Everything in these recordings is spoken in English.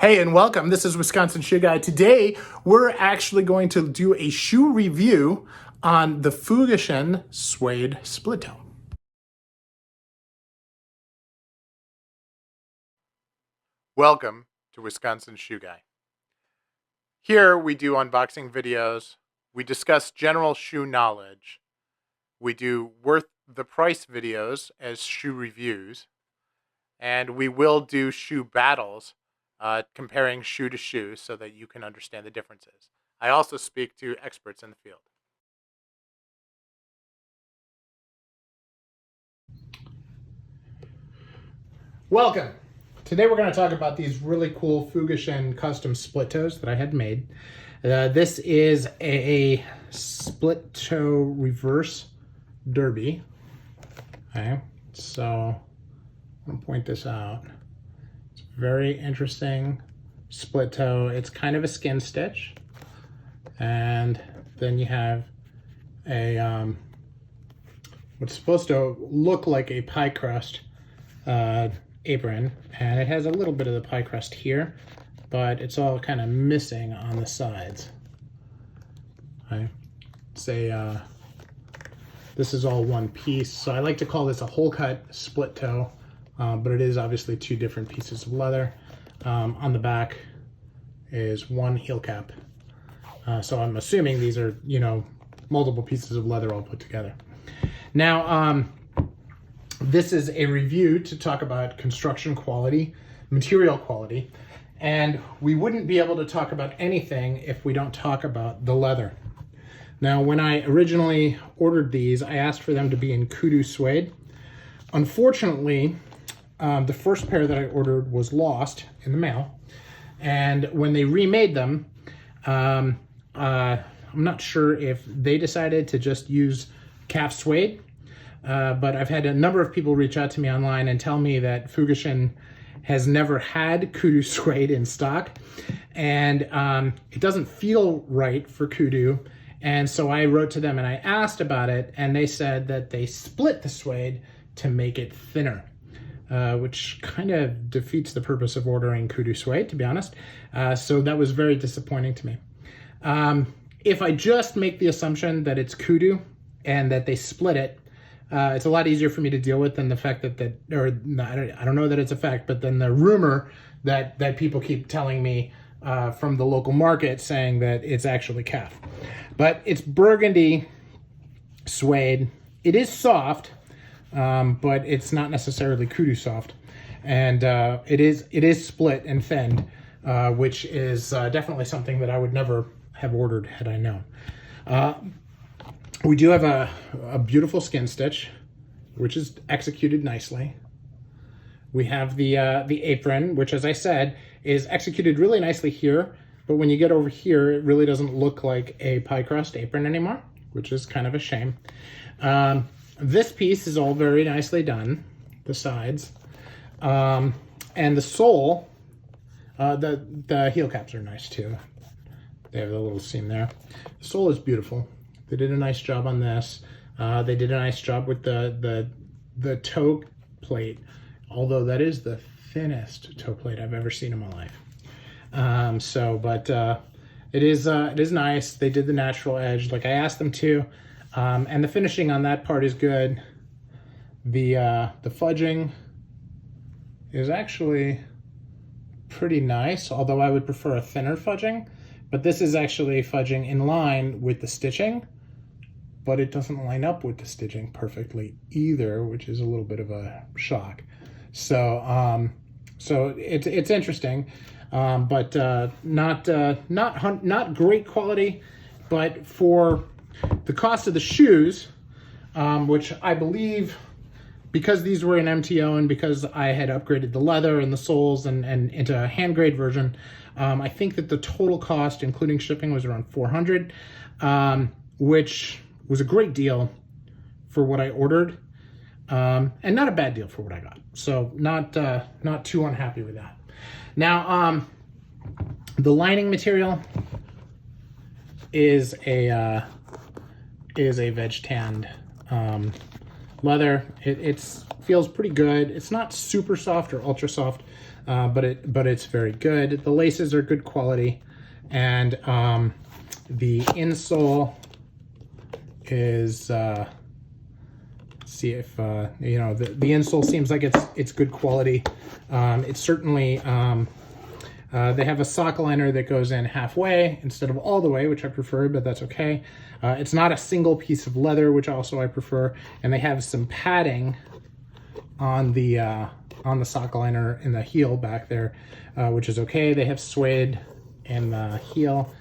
Hey, and welcome. This is Wisconsin Shoe Guy. Today, we're actually going to do a shoe review on the Fugashin suede split toe. Welcome to Wisconsin Shoe Guy. Here we do unboxing videos, we discuss general shoe knowledge, we do worth the price videos as shoe reviews, and we will do shoe battles, comparing shoe to shoe so that you can understand the differences. I also speak to experts in the field. Welcome. Today we're going to talk about these really cool Fugashin custom split toes that I had made. This is a split toe reverse derby. Okay, so I'm going to point this out. Very interesting split toe. It's kind of a skin stitch, and then you have a what's supposed to look like a pie crust apron, and it has a little bit of the pie crust here, but it's all kind of missing on the sides. Okay. This is all one piece, so I like to call this a whole cut split toe. But it is obviously two different pieces of leather. On the back is one heel cap. So I'm assuming these are, multiple pieces of leather all put together. Now, this is a review to talk about construction quality, material quality, and we wouldn't be able to talk about anything if we don't talk about the leather. Now, when I originally ordered these, I asked for them to be in kudu suede. Unfortunately, the first pair that I ordered was lost in the mail, and when they remade them, I'm not sure if they decided to just use calf suede, but I've had a number of people reach out to me online and tell me that Fugashin has never had kudu suede in stock, and it doesn't feel right for kudu, and so I wrote to them and I asked about it, and they said that they split the suede to make it thinner. Which kind of defeats the purpose of ordering kudu suede, to be honest. So that was very disappointing to me. If I just make the assumption that it's kudu and that they split it, it's a lot easier for me to deal with than the fact that I don't know that it's a fact, but then the rumor that people keep telling me from the local market saying that it's actually calf. But it's burgundy suede. It is soft. But it's not necessarily kudu soft, and it is split and thinned, which is definitely something that I would never have ordered had I known. We do have a beautiful skin stitch, which is executed nicely. We have the apron, which, as I said, is executed really nicely here, but when you get over here, it really doesn't look like a pie crust apron anymore, which is kind of a shame. This piece is all very nicely done, the sides, and the sole, the heel caps are nice too. They have the little seam there. The sole is beautiful. They did a nice job on this. They did a nice job with the toe plate, although that is the thinnest toe plate I've ever seen in my life. It is nice. They did the natural edge like I asked them to. And the finishing on that part is good. The fudging is actually pretty nice, although I would prefer a thinner fudging. But this is actually fudging in line with the stitching, but it doesn't line up with the stitching perfectly either, which is a little bit of a shock. So it's interesting, but not great quality, but for the cost of the shoes, which I believe, because these were in MTO and because I had upgraded the leather and the soles and into a hand grade version, I think that the total cost, including shipping, was around $400, which was a great deal for what I ordered, and not a bad deal for what I got. So not too unhappy with that. Now, the lining material is a veg tanned leather. It feels pretty good. It's not super soft or ultra soft. but it's very good. The laces are good quality, and the insole is see if you know, the insole seems like it's good quality. It's certainly they have a sock liner that goes in halfway instead of all the way, which I prefer, but that's okay. It's not a single piece of leather, which also I prefer, and they have some padding on the sock liner in the heel back there, which is okay. They have suede in the heel,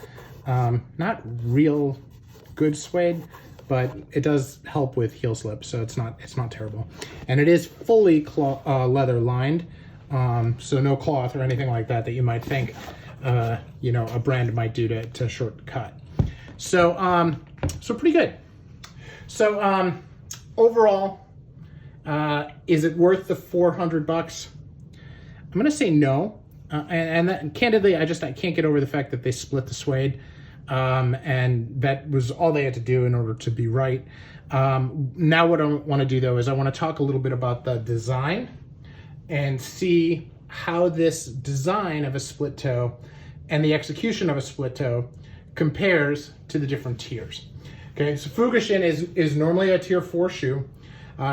not real good suede, but it does help with heel slip, so it's not terrible. And it is fully leather lined, so no cloth or anything like that you might think you know, a brand might do to shortcut. So so pretty good. So overall, is it worth the $400? I'm gonna say no, and that, candidly, I can't get over the fact that they split the suede. And that was all they had to do in order to be right. Now what I want to do, though, is I want to talk a little bit about the design and see how this design of a split toe and the execution of a split toe compares to the different tiers. Okay, so Fugashin is normally a tier 4 shoe,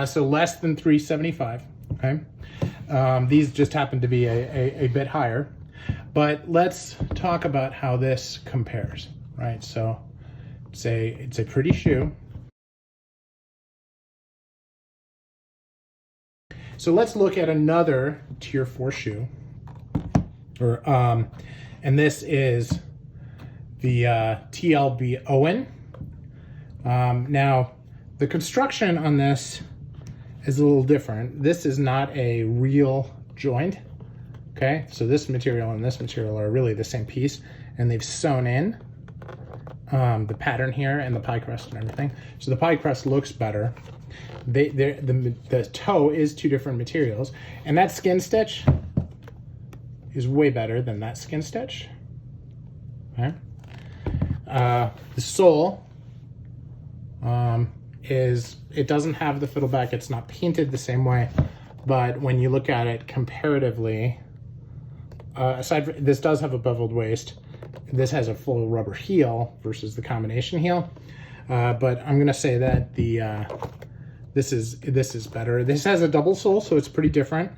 so less than $375. Okay, these just happen to be a bit higher, but let's talk about how this compares. Right, so it's a pretty shoe. So let's look at another tier 4 shoe, and this is the TLB Owen. Now, the construction on this is a little different. This is not a real joint. Okay, so this material and this material are really the same piece, and they've sewn in the pattern here and the pie crust and everything. So the pie crust looks better. The toe is 2 different materials, and that skin stitch is way better than that skin stitch. Okay. The sole it doesn't have the fiddle back. It's not painted the same way, but when you look at it comparatively, aside from this does have a beveled waist. This has a full rubber heel versus the combination heel, but I'm gonna say that this is better. This has a double sole, so it's pretty different.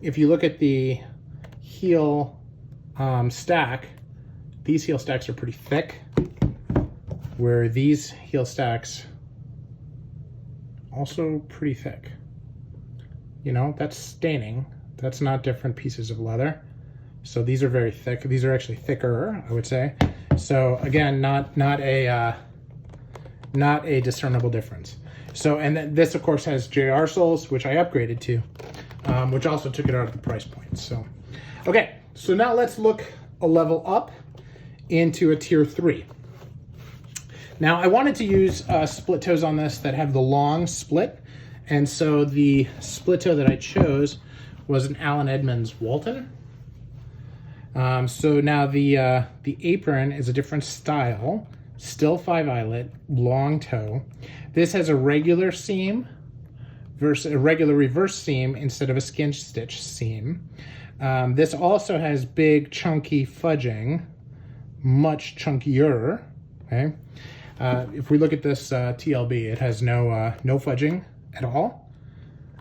If you look at the heel stack, these heel stacks are pretty thick, where these heel stacks also pretty thick. You know, that's staining. That's not different pieces of leather. So these are very thick. These are actually thicker, I would say. So again, not a discernible difference. So, and this of course has JR soles, which I upgraded to, which also took it out of the price point. So, okay, so now let's look a level up into a tier 3. Now I wanted to use split toes on this that have the long split, and so the split toe that I chose was an Edmonds Walton. So now the apron is a different style, still 5 eyelet, long toe. This has a regular seam versus a regular reverse seam instead of a skin stitch seam. This also has big chunky fudging, much chunkier. Okay, if we look at this TLB, it has no fudging at all,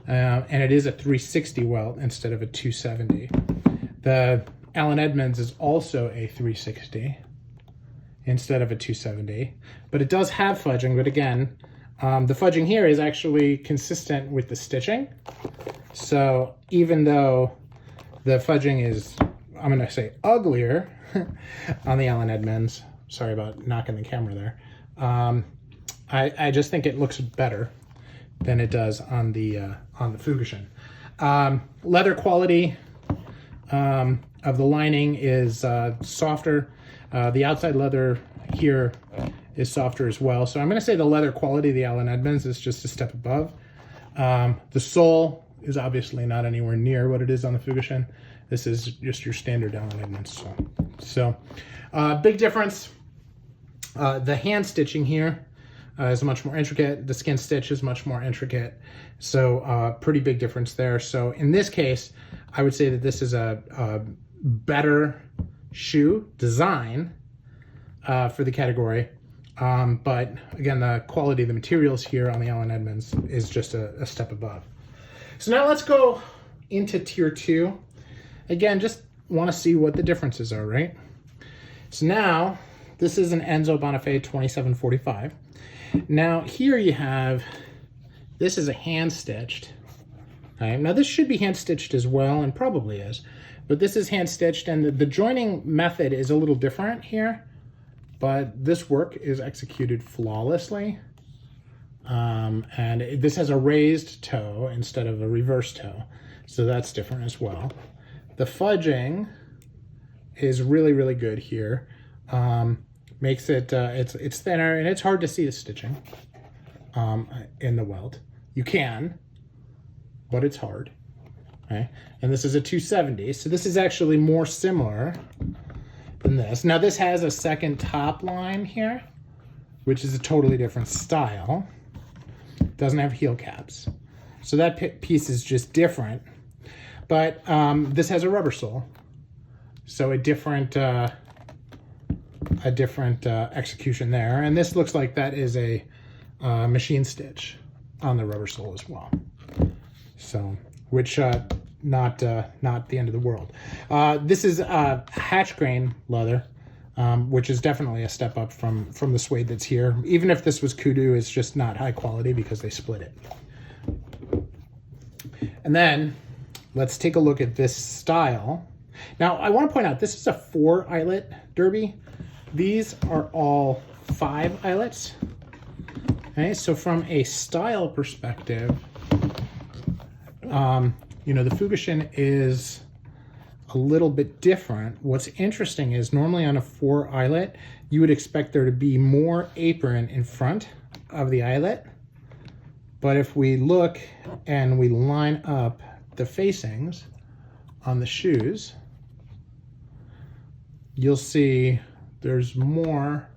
and it is a 360 welt instead of a 270. The Alden Edmonds is also a 360 instead of a 270, but it does have fudging. But again, the fudging here is actually consistent with the stitching. So even though the fudging is, I'm going to say, uglier on the Alden Edmonds, sorry about knocking the camera there, I just think it looks better than it does on the Fugashin. Leather quality of the lining is softer. The outside leather here is softer as well. So I'm going to say the leather quality of the Alden Edmonds is just a step above. The sole is obviously not anywhere near what it is on the Fugashin. This is just your standard Alden Edmonds sole. So big difference. The hand stitching here is much more intricate. The skin stitch is much more intricate. So pretty big difference there. So in this case, I would say that this is a better shoe design for the category. But again, the quality of the materials here on the Allen Edmonds is just a step above. So now let's go into tier 2. Again, just want to see what the differences are, right? So now this is an Enzo Bonafe 2745. Now here you have, this is a hand stitched. Okay? Now this should be hand stitched as well, and probably is, but this is hand stitched, and the joining method is a little different here, but this work is executed flawlessly. And this has a raised toe instead of a reverse toe, so that's different as well. The fudging is really, really good here. Makes it, it's thinner, and it's hard to see the stitching in the welt. You can, but it's hard. Okay, and this is a 270, so this is actually more similar than this. Now this has a second top line here, which is a totally different style. Doesn't have heel caps, so that piece is just different. But this has a rubber sole, so a different execution there. And this looks like that is a machine stitch on the rubber sole as well. So, which not the end of the world. This is hatch grain leather, which is definitely a step up from the suede that's here. Even if this was kudu, it's just not high quality because they split it. And then let's take a look at this style. Now I want to point out, this is a 4 eyelet derby. These are all 5 eyelets. Okay, so from a style perspective, you know, the Fugashin is a little bit different. What's interesting is normally on a 4 eyelet, you would expect there to be more apron in front of the eyelet. But if we look and we line up the facings on the shoes, you'll see there's more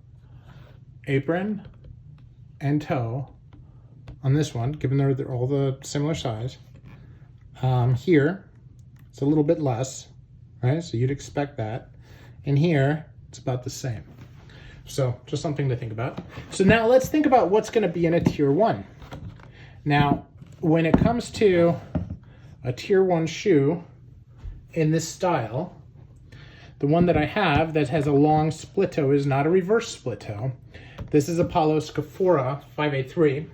apron and toe on this one, given they're all the similar size. Here, it's a little bit less, right? So you'd expect that. And here, it's about the same. So just something to think about. So now let's think about what's going to be in a tier 1. Now, when it comes to a tier 1 shoe in this style, the one that I have that has a long split toe is not a reverse split toe. This is a Paolo Scafora 583.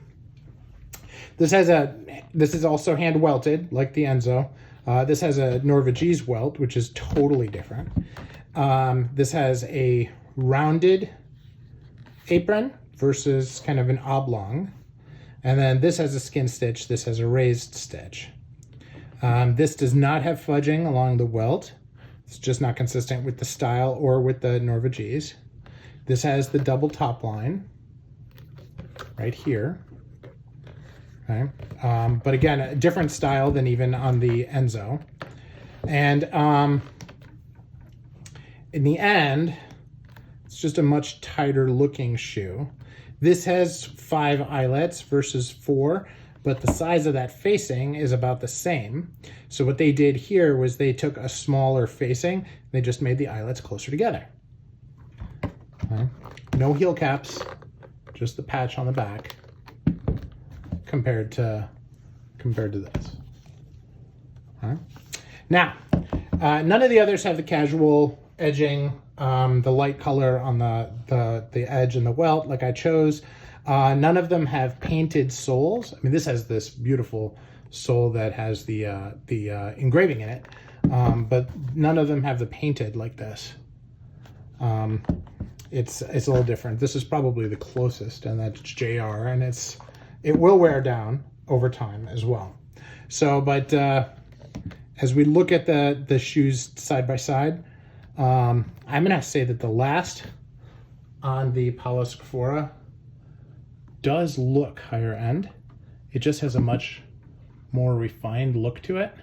This is also hand welted like the Enzo. This has a Norvegese welt, which is totally different. This has a rounded apron versus kind of an oblong. And then this has a skin stitch. This has a raised stitch. This does not have fudging along the welt. It's just not consistent with the style or with the Norvegese. This has the double top line right here. Okay. But again, a different style than even on the Enzo. And in the end, it's just a much tighter looking shoe. This has 5 eyelets versus 4, but the size of that facing is about the same. So what they did here was they took a smaller facing, they just made the eyelets closer together. Okay. No heel caps, just the patch on the back compared to this. All right. Now, none of the others have the casual edging, the light color on the edge and the welt like I chose. None of them have painted soles. I mean, this has this beautiful sole that has the engraving in it, but none of them have the painted like this. It's a little different. This is probably the closest, and that's JR, and it will wear down over time as well. So, but as we look at the shoes side by side, I'm gonna say that the last on the Paolo Scafora does look higher end. It just has a much more refined look to it,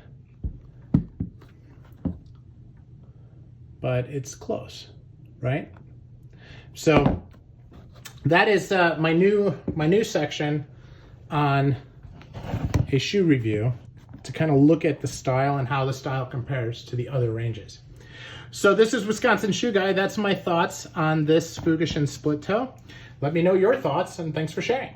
but it's close, right? So that is my new section on a shoe review to kind of look at the style and how the style compares to the other ranges. So this is Wisconsin Shoe Guy. That's my thoughts on this Fugashin split toe. Let me know your thoughts, and thanks for sharing.